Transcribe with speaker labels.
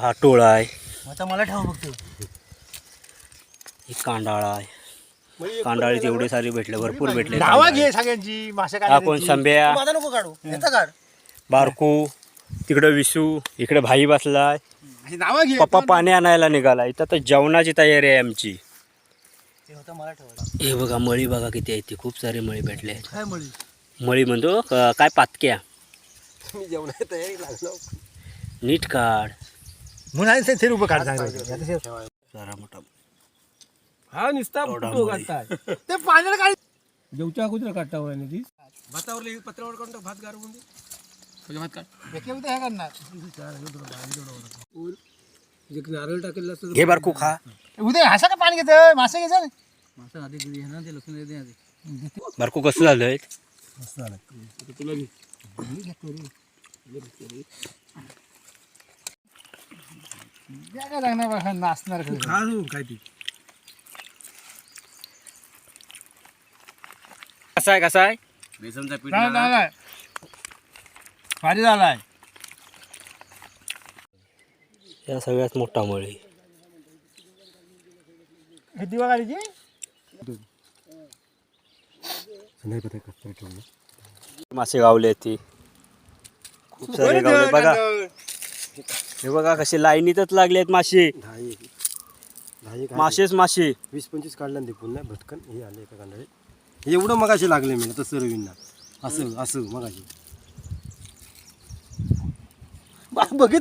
Speaker 1: हा टोळा आहे,
Speaker 2: आता मला ठेवा फक्त.
Speaker 1: ही कांडाळा आहे. कांडाळी तेवढे सारे भेटले, भरपूर भेटले.
Speaker 2: नावा घे सगळ्यांची मासे
Speaker 1: हा कोण संभ्या,
Speaker 2: माझा नको काढू याचा काढ.
Speaker 1: बारकू, तिकडं विसू, इकडे भाई बसलाय.
Speaker 2: नावा घे.
Speaker 1: पप्पा पाणी आणायला निघाला. इथं तर जेवणाची तयारी आहे आमची.
Speaker 2: ते होता मला ठेवा.
Speaker 1: हे बघा मळी बघा किती आहे, ती खूप सारे मळी भेटले.
Speaker 2: काय मळी?
Speaker 1: मळी म्हणतो काय पातक्या.
Speaker 2: मी जेवणाची तयारी लागलो.
Speaker 1: नीट काढ.
Speaker 2: म्हणून ते उभं काढ चांगलं.
Speaker 1: जरा मोठा
Speaker 3: हा निसता फोटो काढताय
Speaker 2: ते पाण्याला काढ.
Speaker 3: जेवच्या अगोदर काढतावर आणि ती भातावर पत्रावर काढून टाक, भात गारवून दे. भात काढ.
Speaker 2: हे करणार
Speaker 3: जे नारळ टाकलेलं असतं
Speaker 1: हे बारकू खा.
Speaker 2: उद्या हसा का पाणी घेतं मासे घ्यायचं.
Speaker 3: मासा आधी घेऊया ना, ते लसूण दे आधी.
Speaker 1: बारकू कसं झालंय?
Speaker 3: तुला घे.
Speaker 2: काय लागणार नाचणार
Speaker 3: खा तू काय ती.
Speaker 1: कसा आहे?
Speaker 3: बेसनचा पीठ
Speaker 2: झालाय भारी झालाय.
Speaker 1: या सगळ्यात मोठा मळी.
Speaker 2: हे दिवा काढायची.
Speaker 1: मासे गावले ती खूप सारे गावले बघा. हे बघा कसे लाईनीतच लागले आहेत मासे. मासेच मासे.
Speaker 4: 20-25 काढलं ते पुन्हा भटकन हे आले एका कांदळे. एवढं मगाशी लागले मी तसं रवींना असं असं मगाशी बघित